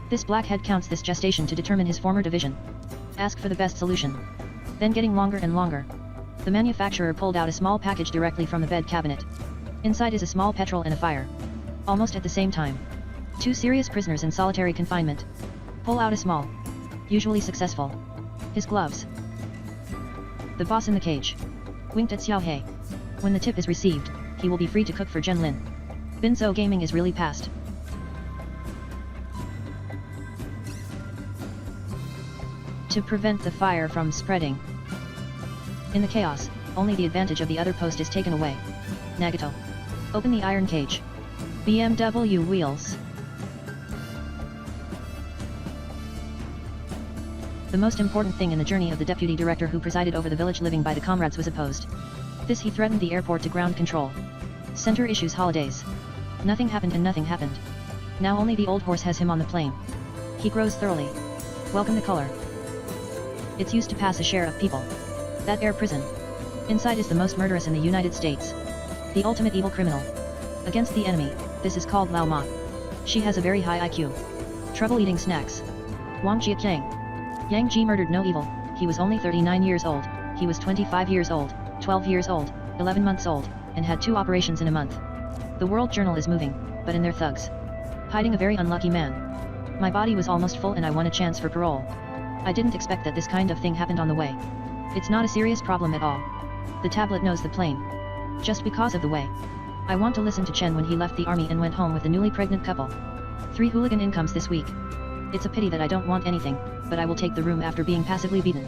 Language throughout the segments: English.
This blackhead counts this gestation to determine his former division. Ask for the best solution. Then getting longer and longer. The manufacturer pulled out a small package directly from the bed cabinet. Inside is a small petrol and a fire. Almost at the same time. 2 serious prisoners in solitary confinement. Pull out a small. Usually successful. His gloves. The boss in the cage. Winked at Xiao He. When the tip is received, he will be free to cook for Zhen Lin. Binzo gaming is really past. To prevent the fire from spreading. In the chaos, only the advantage of the other post is taken away. Nagato. Open the iron cage. BMW wheels. The most important thing in the journey of the deputy director who presided over the village living by the comrades was opposed. This he threatened the airport to ground control. Center issues holidays. Nothing happened and nothing happened. Now only the old horse has him on the plane. He grows thoroughly. Welcome the color. It's used to pass a share of people. That air prison. Inside is the most murderous in the United States. The ultimate evil criminal. Against the enemy, this is called Lao Ma. She has a very high IQ. Trouble eating snacks. Wang Jiaqiang. Yang Ji murdered no evil, he was only 39 years old, he was 25 years old, 12 years old, 11 months old, and had 2 operations in a month. The world journal is moving, but in their thugs. Hiding a very unlucky man. My body was almost full and I won a chance for parole. I didn't expect that this kind of thing happened on the way. It's not a serious problem at all. The tablet knows the plane. Just because of the way. I want to listen to Chen when he left the army and went home with a newly pregnant couple. 3 hooligan incomes this week. It's a pity that I don't want anything, but I will take the room after being passively beaten.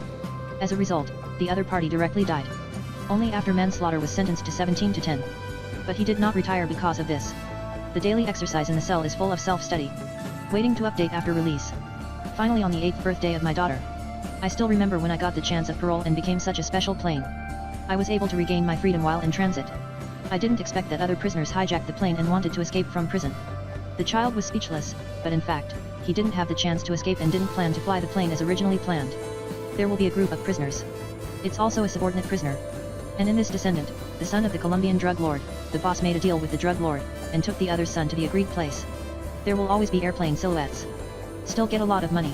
As a result, the other party directly died. Only after manslaughter was sentenced to 17 to 10. But he did not retire because of this. The daily exercise in the cell is full of self-study. Waiting to update after release. Finally on the 8th birthday of my daughter. I still remember when I got the chance of parole and became such a special plane. I was able to regain my freedom while in transit. I didn't expect that other prisoners hijacked the plane and wanted to escape from prison. The child was speechless, but in fact, he didn't have the chance to escape and didn't plan to fly the plane as originally planned. There will be a group of prisoners. It's also a subordinate prisoner. And in this descendant, the son of the Colombian drug lord, the boss made a deal with the drug lord, and took the other's son to the agreed place. There will always be airplane silhouettes. Still get a lot of money.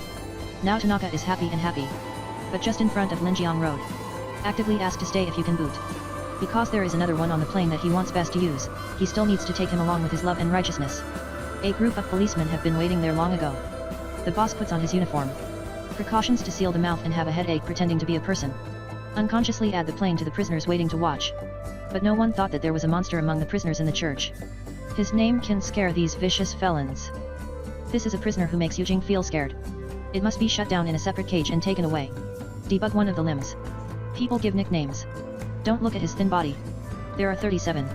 Now Tanaka is happy and happy. But just in front of Linjiang Road. Actively asked to stay if you can boot. Because there is another one on the plane that he wants best to use, he still needs to take him along with his love and righteousness. A group of policemen have been waiting there long ago. The boss puts on his uniform. Precautions to seal the mouth and have a headache pretending to be a person. Unconsciously add the plane to the prisoners waiting to watch. But no one thought that there was a monster among the prisoners in the church. His name can scare these vicious felons. This is a prisoner who makes Yujing feel scared. It must be shut down in a separate cage and taken away. Debug one of the limbs. People give nicknames. Don't look at his thin body. There are 37.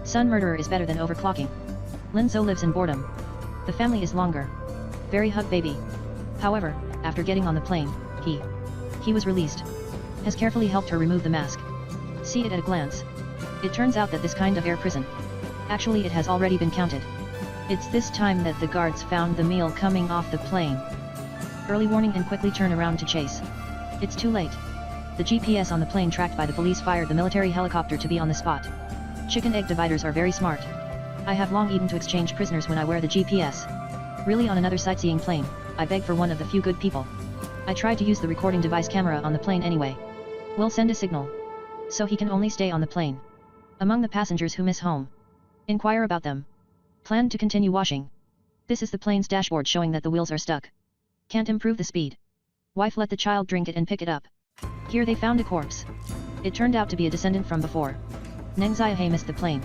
Sun murderer is better than overclocking. Linzo lives in boredom. The family is longer. Very hug baby. However, after getting on the plane, he was released. Has carefully helped her remove the mask. See it at a glance. It turns out that this kind of air prison. Actually it has already been counted. It's this time that the guards found the meal coming off the plane. Early warning and quickly turn around to chase. It's too late. The GPS on the plane tracked by the police fired the military helicopter to be on the spot. Chicken egg dividers are very smart. I have long eaten to exchange prisoners when I wear the GPS. Really on another sightseeing plane, I beg for one of the few good people. I tried to use the recording device camera on the plane anyway. We'll send a signal. So he can only stay on the plane. Among the passengers who miss home. Inquire about them. Plan to continue washing. This is the plane's dashboard showing that the wheels are stuck. Can't improve the speed. Wife let the child drink it and pick it up. Here they found a corpse. It turned out to be a descendant from before. Neng Xiaohe missed the plane.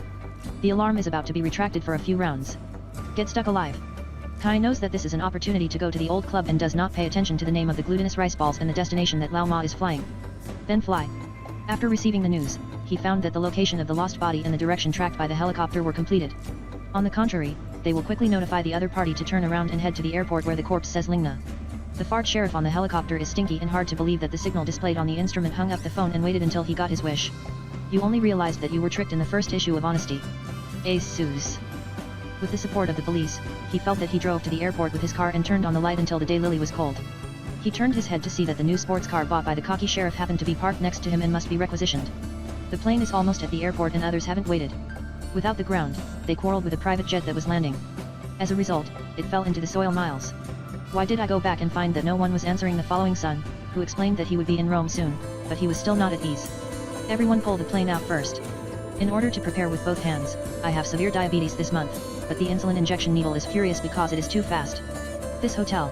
The alarm is about to be retracted for a few rounds. Get stuck alive. Kai knows that this is an opportunity to go to the old club and does not pay attention to the name of the glutinous rice balls and the destination that Lao Ma is flying. Then fly. After receiving the news, he found that the location of the lost body and the direction tracked by the helicopter were completed. On the contrary, they will quickly notify the other party to turn around and head to the airport where the corpse says Lingna. The fart sheriff on the helicopter is stinky and hard to believe that the signal displayed on the instrument hung up the phone and waited until he got his wish. You only realized that you were tricked in the first issue of Honesty. Asus. With the support of the police, he felt that he drove to the airport with his car and turned on the light until the daylily was cold. He turned his head to see that the new sports car bought by the cocky sheriff happened to be parked next to him and must be requisitioned. The plane is almost at the airport and others haven't waited. Without the ground, they quarreled with a private jet that was landing. As a result, it fell into the soil miles. Why did I go back and find that no one was answering the following son, who explained that he would be in Rome soon, but he was still not at ease. Everyone pulled the plane out first. In order to prepare with both hands, I have severe diabetes this month, but the insulin injection needle is furious because it is too fast. This hotel.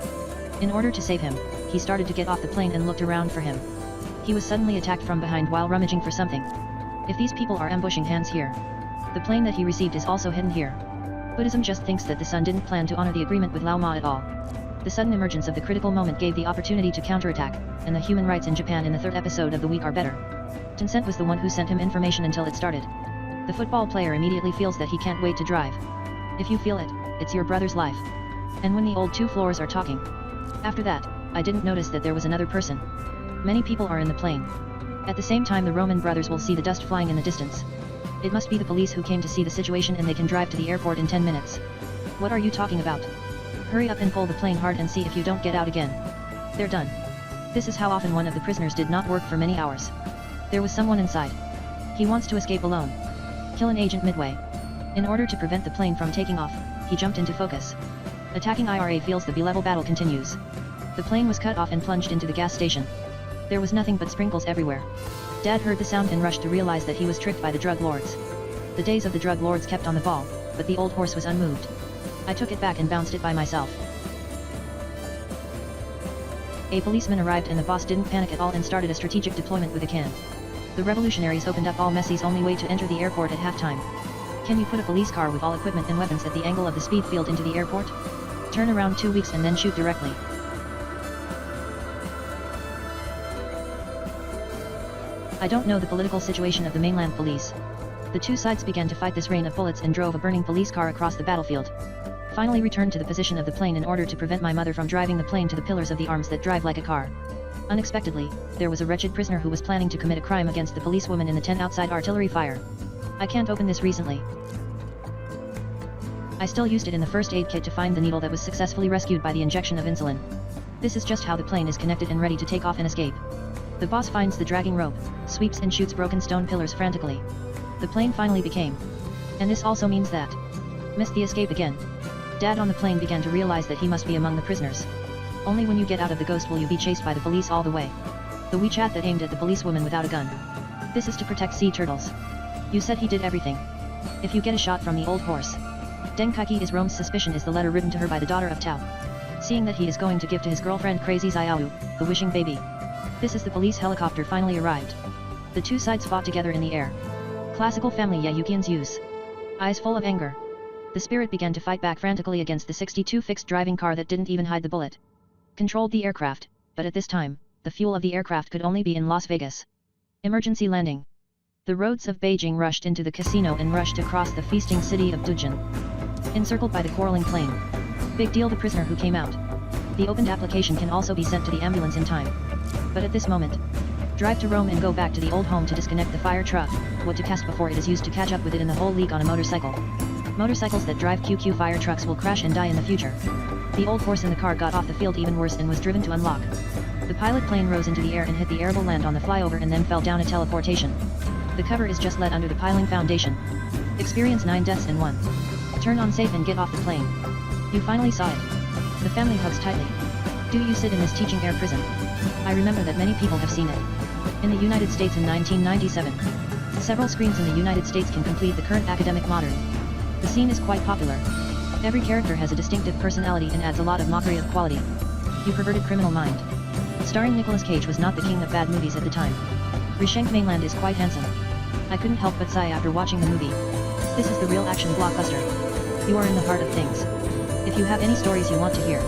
In order to save him, he started to get off the plane and looked around for him. He was suddenly attacked from behind while rummaging for something. If these people are ambushing Hans here, the plane that he received is also hidden here. Buddhism just thinks that the son didn't plan to honor the agreement with Lao Ma at all. The sudden emergence of the critical moment gave the opportunity to counterattack, and the human rights in Japan in the third episode of the week are better. Tencent was the one who sent him information until it started. The football player immediately feels that he can't wait to drive. If you feel it, it's your brother's life. And when the old two floors are talking. After that, I didn't notice that there was another person. Many people are in the plane. At the same time the Roman brothers will see the dust flying in the distance. It must be the police who came to see the situation and they can drive to the airport in 10 minutes. What are you talking about? Hurry up and pull the plane hard and see if you don't get out again. They're done. This is how often one of the prisoners did not work for many hours. There was someone inside. He wants to escape alone. Kill an agent midway. In order to prevent the plane from taking off, he jumped into focus. Attacking IRA feels the B-level battle continues. The plane was cut off and plunged into the gas station. There was nothing but sprinkles everywhere. Dad heard the sound and rushed to realize that he was tricked by the drug lords. The days of the drug lords kept on the ball, but the old horse was unmoved. I took it back and bounced it by myself. A policeman arrived and the boss didn't panic at all and started a strategic deployment with a can. The revolutionaries opened up all Messi's only way to enter the airport at halftime. Can you put a police car with all equipment and weapons at the angle of the speed field into the airport? Turn around 2 weeks and then shoot directly. I don't know the political situation of the mainland police. The two sides began to fight this rain of bullets and drove a burning police car across the battlefield. Finally returned to the position of the plane in order to prevent my mother from driving the plane to the pillars of the arms that drive like a car. Unexpectedly, there was a wretched prisoner who was planning to commit a crime against the policewoman in the tent outside artillery fire. I can't open this recently. I still used it in the first aid kit to find the needle that was successfully rescued by the injection of insulin. This is just how the plane is connected and ready to take off and escape. The boss finds the dragging rope, sweeps and shoots broken stone pillars frantically. The plane finally became. And this also means that. Missed the escape again. Dad on the plane began to realize that he must be among the prisoners. Only when you get out of the ghost will you be chased by the police all the way. The WeChat that aimed at the policewoman without a gun. This is to protect sea turtles. You said he did everything. If you get a shot from the old horse. Denkaki is Rome's suspicion is the letter written to her by the daughter of Tao. Seeing that he is going to give to his girlfriend Crazy Xiaoyu, the wishing baby. This is the police helicopter finally arrived. The two sides fought together in the air. Classical family Yayukians use. Eyes full of anger. The spirit began to fight back frantically against the 62 fixed driving car that didn't even hide the bullet. Controlled the aircraft, but at this time, the fuel of the aircraft could only be in Las Vegas. Emergency landing. The roads of Beijing rushed into the casino and rushed across the feasting city of Dujin. Encircled by the quarreling plane. Big deal the prisoner who came out. The opened application can also be sent to the ambulance in time. But at this moment, drive to Rome and go back to the old home to disconnect the fire truck, what to cast before it is used to catch up with it in the whole league on a motorcycle. Motorcycles that drive QQ fire trucks will crash and die in the future. The old horse in the car got off the field even worse and was driven to unlock. The pilot plane rose into the air and hit the airable land on the flyover and then fell down a teleportation. The cover is just let under the piling foundation. Experience 9 deaths in 1. Turn on safe and get off the plane. You finally saw it. The family hugs tightly. Do you sit in this teaching air prison? I remember that many people have seen it. In the United States in 1997. Several screens in the United States can complete the current academic modern. The scene is quite popular. Every character has a distinctive personality and adds a lot of mockery of quality. You perverted criminal mind. Starring Nicolas Cage was not the king of bad movies at the time. Rishenk Mainland is quite handsome. I couldn't help but sigh after watching the movie. This is the real action blockbuster. You are in the heart of things. If you have any stories you want to hear,